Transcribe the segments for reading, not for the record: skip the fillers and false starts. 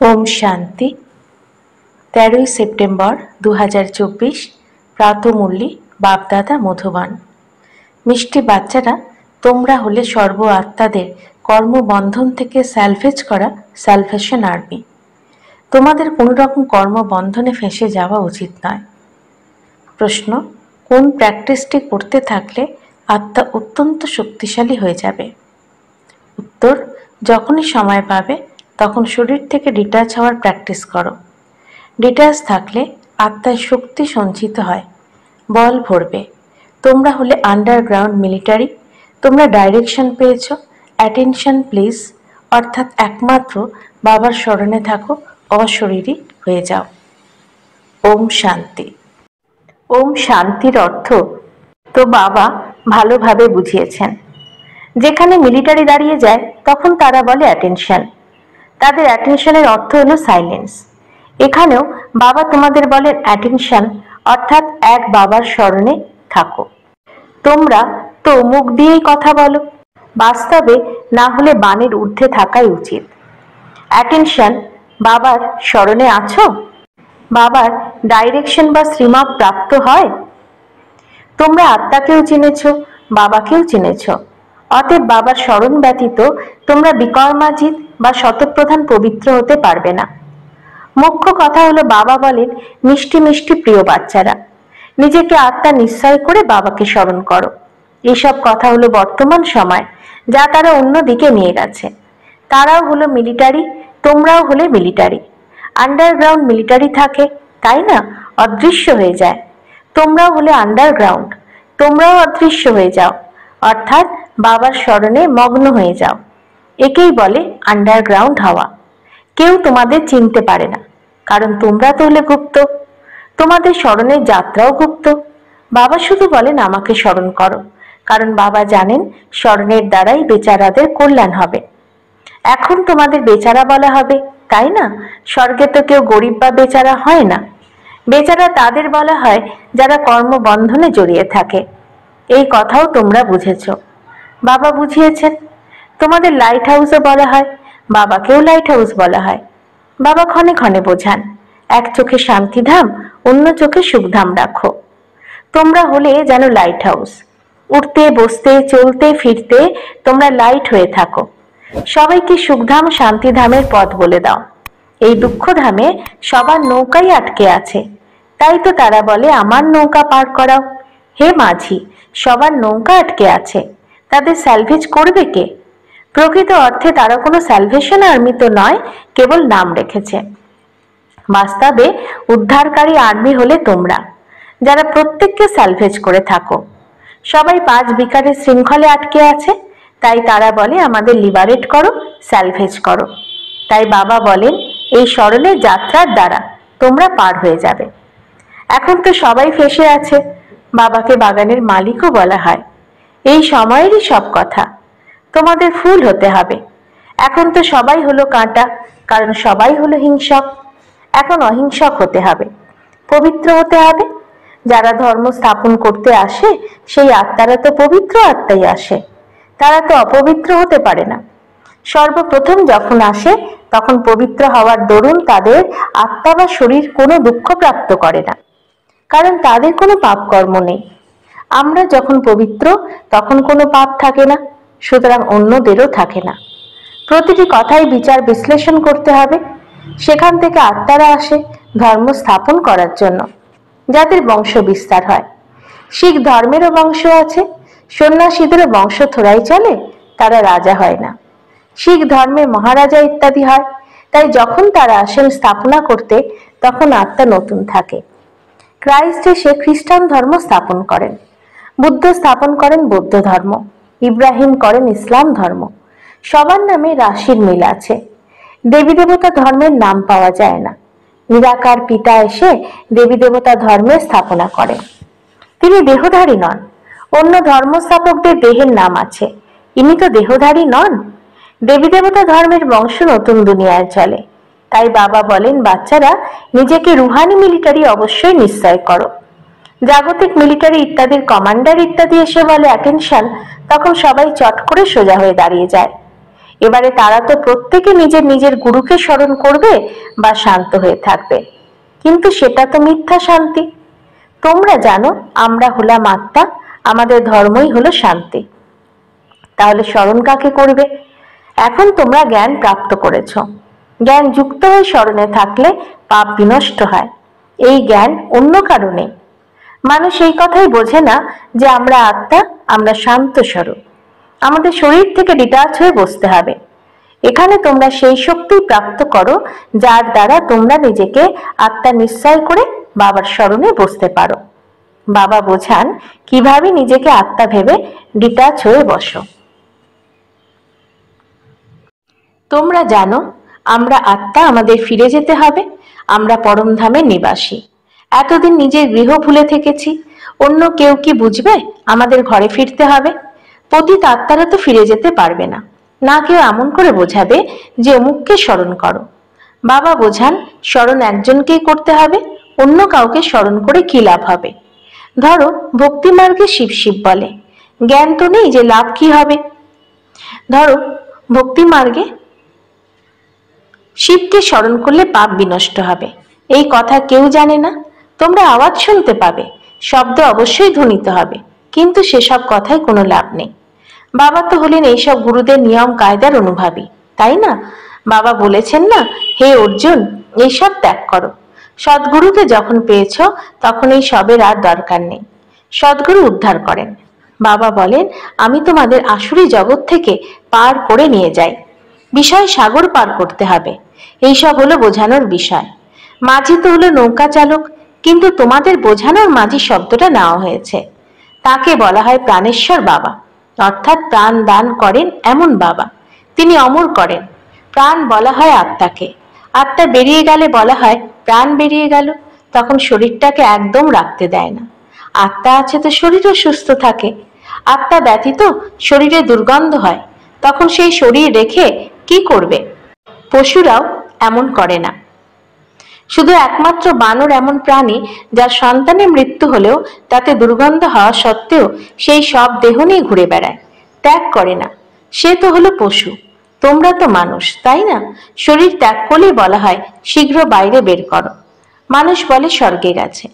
Om Shanti 13 September 2024 प्रातःमुरली बापदादा Madhuban. मिष्टि बाच्चारा तोमरा होले सर्व आत्मादेर कर्मबंधन थेके सैलभेज करा सैलभेशन आर्मी। तोमादेर कोनो रकम कर्मबंधने फेंसे जावा उचित नय। प्रश्न, कोन प्रैक्टिसटी करते थाकले आत्मा अत्यंत शक्तिशाली हये जाबे? उत्तर, जखनी समय पाबे तखन शरीर थेके डिटाच हওয়ার प्रैक्टिस करो। डिटाच थाकले आत्माय शक्ति सঞ্চিত হয়, बल भरबे। तोमरा होले आंडारग्राउंड मिलिटारि। तोमरा डायरेक्शन पेয়েছো। अटेंशन प्लिज, अर्थात एकमात्र बाबार शरणे थाको, अशरीरी हয়ে যাও। ओम शांति। ओम शांतिर अर्थ तो बाबा भालोभाবে बुझिয়েছেন। যেখানে মিলিটারি দাঁড়িয়ে যায় তখন তারা বলে অ্যাটেনশন। তাদের অ্যাটেনশনের অর্থ হলো সাইলেন্স। এখানেও বাবা তোমাদের বলেন অ্যাটেনশন, অর্থাৎ এক বাবার স্মরণে থাকো। তোমরা তো মুখ দিয়েই কথা বলো, বাস্তবে না হলে বাণীর ঊর্ধ্বে থাকাই উচিত। অ্যাটেনশন, বাবার স্মরণে আছো? বাবার ডাইরেকশন বা শ্রীমত প্রাপ্ত হয়? তোমরা আত্মাকেও চিনেছ, বাবাকেও চিনেছ। অতএব বাবার স্মরণ ব্যতীত তোমরা বিকর্মাজিত বা শতপ্রধান পবিত্র হতে পারবে না। মুখ্য কথা হলো বাবা বলেন, মিষ্টি মিষ্টি প্রিয় বাচ্চারা, নিজেকে আত্মা নিশ্চয় করে বাবাকে স্মরণ করো। এসব কথা হলো বর্তমান সময়, যা তারা অন্যদিকে নিয়ে গেছে। তারাও হলো মিলিটারি, তোমরাও হলে মিলিটারি। আন্ডারগ্রাউন্ড মিলিটারি থাকে, তাই না? অদৃশ্য হয়ে যায়। তোমরাও হলে আন্ডারগ্রাউন্ড, তোমরাও অদৃশ্য হয়ে যাও, অর্থাৎ বাবার স্মরণে মগ্ন হয়ে যাও। একেই বলে আন্ডারগ্রাউন্ড হওয়া। কেউ তোমাদের চিনতে পারে না, কারণ তোমরা তো হলে গুপ্ত। তোমাদের স্মরণের যাত্রাও গুপ্ত। বাবা শুধু বলেন আমাকে স্মরণ করো, কারণ বাবা জানেন স্মরণের দ্বারাই বেচারাদের কল্যাণ হবে। এখন তোমাদের বেচারা বলা হবে, তাই না? স্বর্গে তো কেউ গরিব বা বেচারা হয় না। বেচারা তাদের বলা হয় যারা কর্মবন্ধনে জড়িয়ে থাকে। এই কথাও তোমরা বুঝেছ, বাবা বুঝিয়েছেন। তোমাদের লাইট হাউসও বলা হয়, বাবাকেও লাইট হাউস বলা হয়। বাবা ক্ষণে ক্ষণে বোঝান, এক চোখে শান্তিধাম, অন্য চোখে সুখধাম রাখো। তোমরা হলে যেন লাইট হাউস। উঠতে বসতে চলতে ফিরতে তোমরা লাইট হয়ে থাকো। সবাইকে সুখধাম শান্তিধামের পথ বলে দাও। এই দুঃখধামে সবার নৌকাই আটকে আছে, তাই তো তারা বলে আমার নৌকা পার করাও। হে মাঝি, সবার নৌকা আটকে আছে, তাদের স্যালভেজ করবে কে? প্রকৃত অর্থে তারা কোনো স্যালভেশন আর্মি তো নয়, কেবল নাম রেখেছে। বাস্তবে উদ্ধারকারী আর্মি হলে তোমরা, যারা প্রত্যেককে স্যালভেজ করে থাকো। সবাই 5 বিকারের শৃঙ্খলে আটকে আছে, তাই তারা বলে আমাদের লিবারেট করো, স্যালভেজ করো। তাই বাবা বলেন এই স্মরণের যাত্রার দ্বারা তোমরা পার হয়ে যাবে। এখন তো সবাই ফেঁসে আছে, বাবাকে বাগানের মালিকও বলা হয়। এই সময়েরই সব কথা। তোমাদের ফুল হতে হবে। এখন তো সবাই হলো কাঁটা, কারণ সবাই হলো হিংসক। এখন অহিংসক হতে হবে, পবিত্র হতে হবে। যারা ধর্ম স্থাপন করতে আসে সেই আত্মারা তো পবিত্র আত্মাই আসে, তারা তো অপবিত্র হতে পারে না। সর্বপ্রথম যখন আসে তখন পবিত্র হওয়ার দরুন তাদের আত্মা বা শরীর কোনো দুঃখ প্রাপ্ত করে না, কারণ তাদের কোনো পাপ কর্ম নেই। আমরা যখন পবিত্র তখন কোনো পাপ থাকে না, সুতরাং অন্যদেরও থাকে না। প্রতিটি কথাই বিচার বিশ্লেষণ করতে হবে। সেখান থেকে আত্মারা আসে ধর্ম স্থাপন করার জন্য, যাদের বংশ বিস্তার হয়। শিখ ধর্মেরও বংশ আছে, সন্ন্যাসীদেরও বংশ থোড়াই চলে, তারা রাজা হয় না। শিখ ধর্মে মহারাজা ইত্যাদি হয়। তাই যখন তারা আসেন স্থাপনা করতে তখন আত্মা নতুন থাকে। ক্রাইস্ট এসে খ্রিস্টান ধর্ম স্থাপন করেন, বুদ্ধ স্থাপন করেন বৌদ্ধ ধর্ম, ইব্রাহিম করেন ইসলাম ধর্ম। সবার নামে রাশির মিল আছে। দেবী দেবতা ধর্মের নাম পাওয়া যায় না। নিরাকার পিতা এসে দেবী দেবতা ধর্মের স্থাপনা করেন। তিনি দেহধারী নন। অন্য ধর্ম স্থাপকদের দেহের নাম আছে, ইনি তো দেহধারী নন। দেবী দেবতা ধর্মের বংশ নতুন দুনিয়ায় চলে। তাই বাবা বলেন বাচ্চারা নিজেকে রুহানি মিলিটারি অবশ্যই নিশ্চয় করো। জাগতিক মিলিটারি ইত্যাদির কমান্ডার ইত্যাদি এসে বলে অ্যাটেনশন, তখন সবাই চট করে সোজা হয়ে দাঁড়িয়ে যায়। এবারে তারা তো প্রত্যেকে নিজের নিজের গুরুকে স্মরণ করবে বা শান্ত হয়ে থাকবে, কিন্তু সেটা তো মিথ্যা শান্তি। তোমরা জানো আমরা হলাম আত্মা, আমাদের ধর্মই হলো শান্তি। তাহলে স্মরণ কাকে করবে? এখন তোমরা জ্ঞান প্রাপ্ত করেছ, জ্ঞান যুক্ত হয়ে স্মরণে থাকলে পাপ বিনষ্ট হয়। এই জ্ঞান অন্য কারণে। মানুষ এই কথাই বোঝে না যে আমরা আত্মা, আমরা শান্ত স্বরূপ। আমাদের শরীর থেকে ডিটাচ হয়ে বসতে হবে। এখানে তোমরা সেই শক্তি প্রাপ্ত করো যার দ্বারা তোমরা নিজেকে আত্মা নিশ্চয় করে বাবার স্মরণে বসতে পারো। বাবা বোঝান কিভাবে নিজেকে আত্মা ভেবে ডিটাচ হয়ে বসো। তোমরা জানো আমরা আত্মা, আমাদের ফিরে যেতে হবে। আমরা পরমধামের নিবাসী। এতদিন নিজের গৃহ ভুলে থেকেছি, অন্য কেউ কি বুঝবে আমাদের ঘরে ফিরতে হবে? পতিত আত্মারা তো ফিরে যেতে পারবে না, না কেউ এমন করে বোঝাবে যে অমুককে স্মরণ করো। বাবা বোঝান স্মরণ একজনকেই করতে হবে, অন্য কাউকে স্মরণ করে কি লাভ হবে? ধরো ভক্তি মার্গে শিব শিব বলে, জ্ঞান তো নেই যে লাভ কি হবে। ধরো ভক্তি মার্গে শিবকে স্মরণ করলে পাপ বিনষ্ট হবে, এই কথা কেউ জানে না। তোমরা আওয়াজ শুনতে পাবে, শব্দ অবশ্যই ধ্বনিত হবে, কিন্তু সেসব কথায় কোনো লাভ নেই। বাবা তো হলেন এইসব গুরুদের নিয়ম কায়দার অনুভাবী, তাই না? বাবা বলেছেন না, হে অর্জুন, এইসব ত্যাগ করো। সদ্গুরুকে যখন পেয়েছ তখন এই সবের আর দরকার নেই। সদ্গুরু উদ্ধার করেন। বাবা বলেন, আমি তোমাদের আসুরি জগৎ থেকে পার করে নিয়ে যাই। বিষয় সাগর পার করতে হবে, এইসব হলো বোঝানোর বিষয়। মাঝি তো হলো নৌকা চালক, কিন্তু তোমাদের বোঝানোর মাঝি শব্দটা নেওয়া হয়েছে। তাকে বলা হয় প্রাণেশ্বর বাবা, অর্থাৎ প্রাণ দান করেন এমন বাবা। তিনি অমর করেন। প্রাণ বলা হয় আত্মাকে। আত্মা বেরিয়ে গেলে বলা হয় প্রাণ বেরিয়ে গেল, তখন শরীরটাকে একদম রাখতে দেয় না। আত্মা আছে তো শরীরও সুস্থ থাকে। আত্মা ব্যতীত শরীরে দুর্গন্ধ হয়, তখন সেই শরীর রেখে কি করবে? পশুরাও এমন করে না। শুধু একমাত্র বানর এমন প্রাণী যার সন্তানের মৃত্যু হলেও তাতে দুর্গন্ধ হওয়া সত্ত্বেও সেই সব দেহ নিয়ে ঘুরে বেড়ায়, ত্যাগ করে না। সে তো হলো পশু। তোমরা তো মানুষ, তাই না? শরীর ত্যাগ করলেই বলা হয় শীঘ্র বাইরে বের করো। মানুষ বলে স্বর্গে গেছে।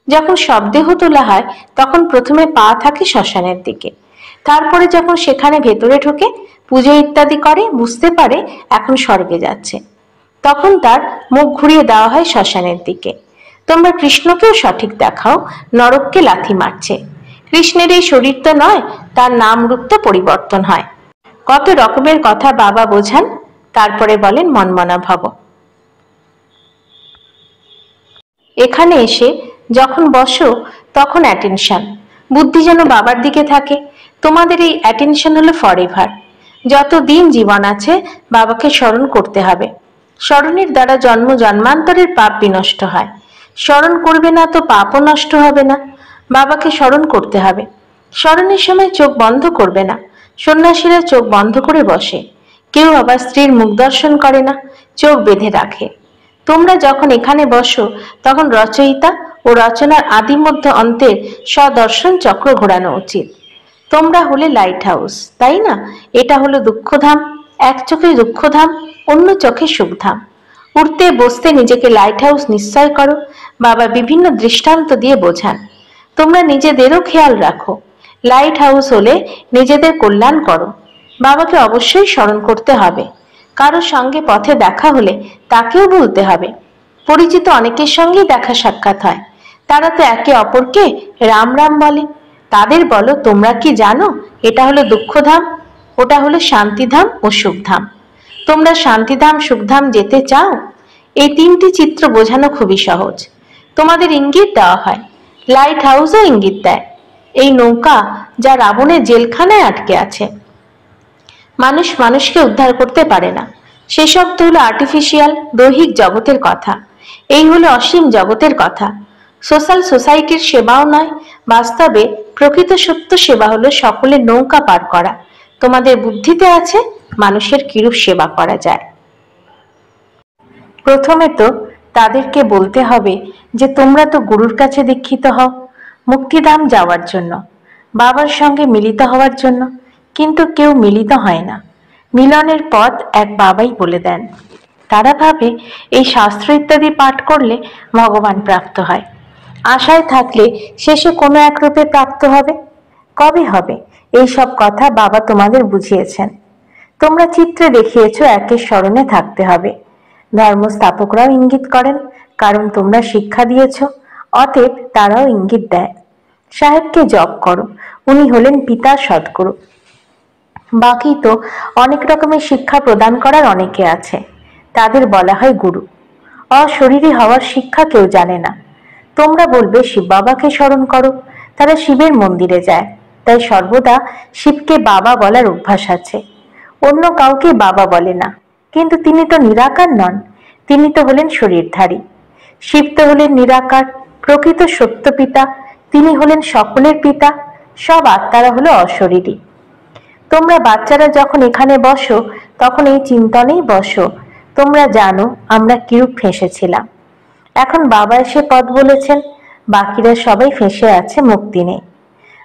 যখন সব দেহ তোলা হয় তখন প্রথমে পা থাকে শ্মশানের দিকে, তারপরে যখন সেখানে ভেতরে ঢোকে, পুজো ইত্যাদি করে, বুঝতে পারে এখন স্বর্গে যাচ্ছে, তখন তার মুখ ঘুরিয়ে দেওয়া হয় শ্মশানের দিকে। তোমরা কৃষ্ণকেও সঠিক দেখাও, নরককে লাথি মারছে। কৃষ্ণের এই শরীর তো নয়, তার নাম রূপ তো পরিবর্তন হয়। কত রকমের কথা বাবা বোঝান, তারপরে বলেন মনমনা ভব। এখানে এসে যখন বসো তখন অ্যাটেনশন, বুদ্ধি যেন বাবার দিকে থাকে। তোমাদের এই অ্যাটেনশন হলো ফরএভার। যত দিন জীবন আছে বাবাকে স্মরণ করতে হবে। স্মরণের দ্বারা জন্ম জন্মান্তরের পাপ বিনষ্ট হয়। স্মরণ করবে না তো পাপও নষ্ট হবে না। বাবাকে স্মরণ করতে হবে। স্মরণের সময় চোখ বন্ধ করবে না। সন্ন্যাসীরা চোখ বন্ধ করে বসে, কেউ আবার স্ত্রীর মুখ দর্শন করে না, চোখ বেঁধে রাখে। তোমরা যখন এখানে বসো তখন রচয়িতা ও রচনার আদি মধ্য অন্তের স্বদর্শন চক্র ঘোরানো উচিত। তোমরা হলে লাইট হাউস, তাই না? এটা হলো দুঃখধাম। এক চোখে দুঃখধাম, অন্য চোখে সুখধাম। উঠতে বসতে নিজেকে লাইট হাউস নিশ্চয় করো। বাবা বিভিন্ন দৃষ্টান্ত দিয়ে বোঝান। তোমরা নিজেদেরও খেয়াল রাখো। লাইট হাউস হলে নিজেদের কল্যাণ করো। বাবাকে অবশ্যই স্মরণ করতে হবে। কারো সঙ্গে পথে দেখা হলে তাকেও বলতে হবে। পরিচিত অনেকের সঙ্গেই দেখা সাক্ষাৎ হয়, তারা তো একে অপরকে রাম রাম বলে। তাদের বলো, তোমরা কি জানো এটা হলো দুঃখধাম, ওটা হলো শান্তিধাম ও সুখধাম। তোমরা শান্তিধাম সুখধাম যেতে চাও? এই তিনটি চিত্র বোঝানো খুবই সহজ। তোমাদের ইঙ্গিত দেওয়া হয়, লাইট হাউসও ইঙ্গিত দেয়। এই নৌকা যা রাবণের জেলখানায় আটকে আছে, মানুষ মানুষকে উদ্ধার করতে পারে না। সেসব তো হলো আর্টিফিশিয়াল দৈহিক জগতের কথা। এই হলো অসীম জগতের কথা। সোশ্যাল সোসাইটির সেবাও নয়, বাস্তবে প্রকৃত সত্য সেবা হলো সকলের নৌকা পার করা। তোমাদের বুদ্ধিতে আছে মানুষের কিরূপ সেবা করা যায়। প্রথমে তো তাদেরকে বলতে হবে যে তোমরা তো গুরুর কাছে দীক্ষিত হও মুক্তিধাম যাওয়ার জন্য, বাবার সঙ্গে মিলিত হওয়ার জন্য, কিন্তু কেউ মিলিত হয় না। মিলনের পথ এক বাবাই বলে দেন। তারা ভাবে এই শাস্ত্র ইত্যাদি পাঠ করলে ভগবান প্রাপ্ত হয়। আশায় থাকলে শেষে কোনো এক রূপে প্রাপ্ত হবে। কবে হবে এই সব কথা বাবা তোমাদের বুঝিয়েছেন। তোমরা চিত্রে দেখিয়েছ একের স্মরণে থাকতে হবে। ধর্মস্থাপকরাও ইঙ্গিত করেন, কারণ তোমরা শিক্ষা দিয়েছ, অতএব তারাও ইঙ্গিত দেয়। সাহেবকে জপ করো, উনি হলেন পিতা সদ্গুরু। বাকি তো অনেক রকমের শিক্ষা প্রদান করার অনেকে আছে, তাদের বলা হয় গুরু। অশরীরী হওয়ার শিক্ষা কেউ জানে না। তোমরা বলবে শিব বাবাকে স্মরণ করো, তারা শিবের মন্দিরে যায়, তাই সর্বদা শিবকে বাবা বলার অভ্যাস আছে। অন্য কাউকে বাবা বলে না, কিন্তু তিনি তো নিরাকার নন, তিনি তো হলেন শরীরধারী। শিব তো হলেন নিরাকার, প্রকৃত সত্য পিতা, তিনি হলেন সকলের পিতা। সব আত্মারা হলো অশরীরী। তোমরা বাচ্চারা যখন এখানে বসো তখন এই চিন্তনেই বসো, তোমরা জানো আমরা কিরূপ ফেঁসেছিলাম। এখন বাবা এসে পথ বলেছেন, বাকিরা সবাই ফেঁসে আছে, মুক্তি নেই।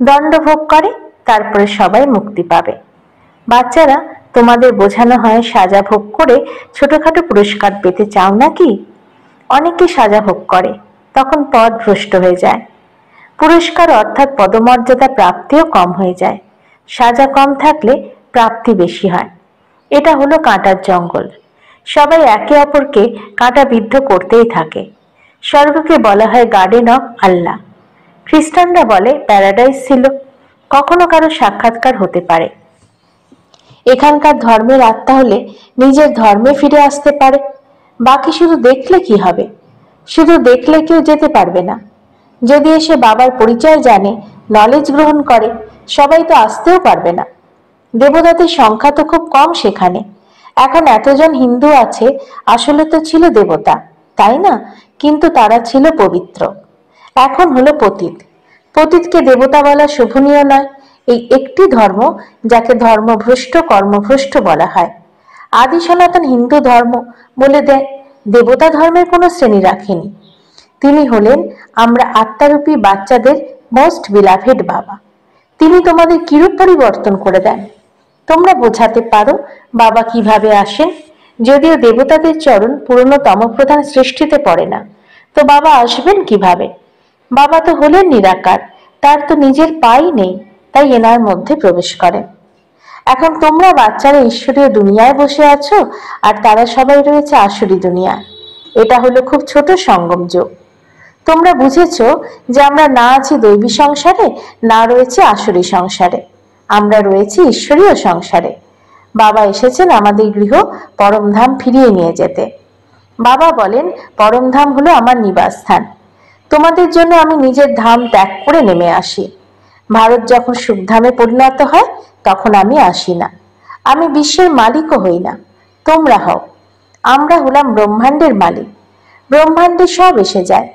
দণ্ড ভোগ করে, তারপরে সবাই মুক্তি পাবে। বাচ্চারা, তোমাদের বোঝানো হয় সাজা ভোগ করে ছোটখাটো পুরস্কার পেতে চাও নাকি? অনেকে সাজা ভোগ করে, তখন পথ ভ্রষ্ট হয়ে যায়। পুরস্কার অর্থাৎ পদমর্যাদা প্রাপ্তিও কম হয়ে যায়। সাজা কম থাকলে প্রাপ্তি বেশি হয়। এটা হলো কাঁটার জঙ্গল। সবাই একে অপরকে কাঁটা বিদ্ধ করতেই থাকে। স্বর্গকে বলা হয় গার্ডেন অফ আল্লাহ। খ্রিস্টানরা বলে প্যারাডাইস ছিল। কখনো কারো সাক্ষাৎকার হতে পারে। এখানকার ধর্মের আত্মা হলে নিজের ধর্মে ফিরে আসতে পারে। বাকি শুধু দেখলে কি হবে? শুধু দেখলে কেউ যেতে পারবে না। যদি এসে বাবার পরিচয় জানে, নলেজ গ্রহণ করে, সবাই তো আসতেও পারবে না। দেবতাদের সংখ্যা তো খুব কম সেখানে। এখন এতজন হিন্দু আছে, আসলে তো ছিল দেবতা, তাই না? কিন্তু তারা ছিল পবিত্র। এখন হলো পতিত। পতিতকে দেবতা বলা শোভনীয় নয়। এই একটি ধর্ম যাকে ধর্মভ্রষ্ট কর্মভ্রষ্ট বলা হয়। আদি সনাতন হিন্দু ধর্ম বলে দেয় দেবতা ধর্মের কোনো শ্রেণী রাখেনি। তিনি হলেন আমরা আত্মারূপী বাচ্চাদের মোস্ট বিলাভেড বাবা। তিনি তোমাদের কিরূপ পরিবর্তন করে দেন। তোমরা বোঝাতে পারো বাবা কিভাবে আসেন। যদিও দেবতাদের চরণ পুরনো তমপ্রধান সৃষ্টিতে পড়ে না, তো বাবা আসবেন কিভাবে? বাবা তো হলেন নিরাকার, তার তো নিজের পাই নেই, তাই এনার মধ্যে প্রবেশ করেন। এখন তোমরা বাচ্চারা ঈশ্বরীয় দুনিয়ায় বসে আছো, আর তারা সবাই রয়েছে আসুরি দুনিয়ায়। এটা হলো খুব ছোট সঙ্গম যোগ। তোমরা বুঝেছো যে আমরা না আছি দৈবী সংসারে, না রয়েছে আসুরি সংসারে, আমরা রয়েছি ঈশ্বরীয় সংসারে। বাবা এসেছেন আমাদের গৃহ পরমধাম ফিরিয়ে নিয়ে যেতে। বাবা বলেন পরমধাম হলো আমার নিবাসস্থান। তোমাদের জন্য আমি নিজের ধাম ত্যাগ করে নেমে আসি। ভারত যখন সুখধামে পরিণত হয় তখন আমি আসি না। আমি বিশ্বের মালিকও হই না, তোমরা হও। আমরা হলাম ব্রহ্মাণ্ডের মালিক। ব্রহ্মাণ্ডে সব এসে যায়,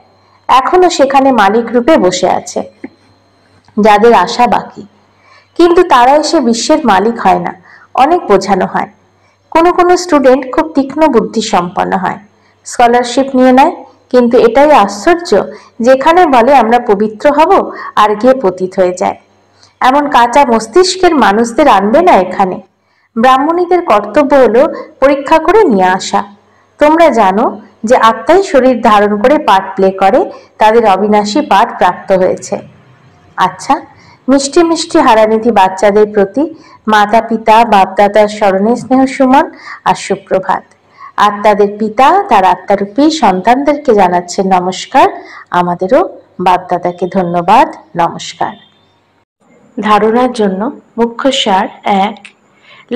এখনো সেখানে মালিক রূপে বসে আছে, যাদের আশা বাকি। কিন্তু তারা এসে বিশ্বের মালিক হয় না, অনেক বোঝানো হয়। কোনো কোনো স্টুডেন্ট খুব তীক্ষ্ণ বুদ্ধি সম্পন্ন হয়, স্কলারশিপ নিয়ে নেয়, কিন্তু এটাই আশ্চর্য, যেখানে বলে আমরা পবিত্র হব আর গিয়ে পতিত হয়ে যায়। এমন কাঁচা মস্তিষ্কের মানুষদের আনবে না এখানে। ব্রাহ্মণীদের কর্তব্য হলো পরীক্ষা করে নিয়ে আসা। তোমরা জানো যে আত্মাই শরীর ধারণ করে পার্ট প্লে করে, তাদের অবিনাশী পাঠ প্রাপ্ত হয়েছে। আচ্ছা, মিষ্টি মিষ্টি হারানিধি বাচ্চাদের প্রতি মাতা পিতা বাপদাদার স্মরণে স্নেহ সুমন আর সুপ্রভাত। আত্মাদের পিতা তার আত্মারূপী সন্তানদেরকে জানাচ্ছেন নমস্কার। আমাদেরও বাপদাদাকে ধন্যবাদ, নমস্কার। ধারণার জন্য মুখ্য সার: 1.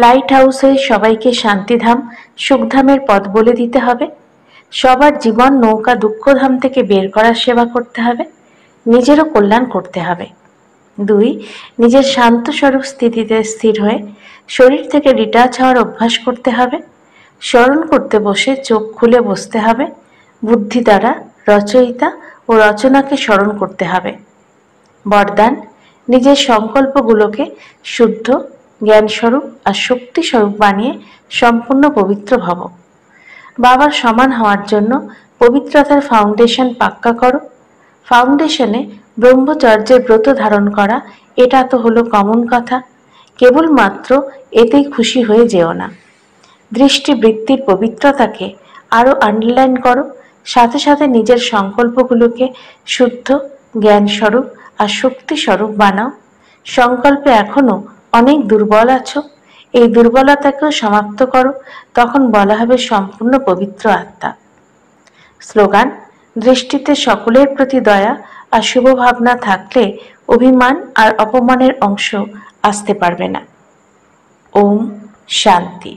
লাইট হাউসে সবাইকে শান্তিধাম সুখধামের পথ বলে দিতে হবে। সবার জীবন নৌকা দুঃখধাম থেকে বের করার সেবা করতে হবে, নিজেরও কল্যাণ করতে হবে। 2. নিজের শান্ত স্বরূপ স্থিতিতে স্থির হয়ে শরীর থেকে ডিটাচ হওয়ার অভ্যাস করতে হবে। স্মরণ করতে বসে চোখ খুলে বসতে হবে। বুদ্ধি দ্বারা রচয়িতা ও রচনাকে স্মরণ করতে হবে। বরদান: নিজের সংকল্পগুলোকে শুদ্ধ, জ্ঞানস্বরূপ আর শক্তিস্বরূপ বানিয়ে সম্পূর্ণ পবিত্র ভব। বাবার সমান হওয়ার জন্য পবিত্রতার ফাউন্ডেশন পাক্কা করো। ফাউন্ডেশনে ব্রহ্মচর্যের ব্রত ধারণ করা, এটা তো হলো কমন কথা, কেবলমাত্র এতেই খুশি হয়ে যেও না। দৃষ্টিবৃত্তির পবিত্রতাকে আরও আন্ডারলাইন করো, সাথে সাথে নিজের সংকল্পগুলোকে শুদ্ধ, জ্ঞানস্বরূপ আর শক্তিস্বরূপ বানাও। সংকল্পে এখনো অনেক দুর্বল আছো, এই দুর্বলতাকেও সমাপ্ত করো, তখন বলা হবে সম্পূর্ণ পবিত্র আত্মা। স্লোগান: দৃষ্টিতে সকলের প্রতি দয়া আর শুভ ভাবনা থাকলে অভিমান আর অপমানের অংশ আসতে পারবে না। ওম শান্তি।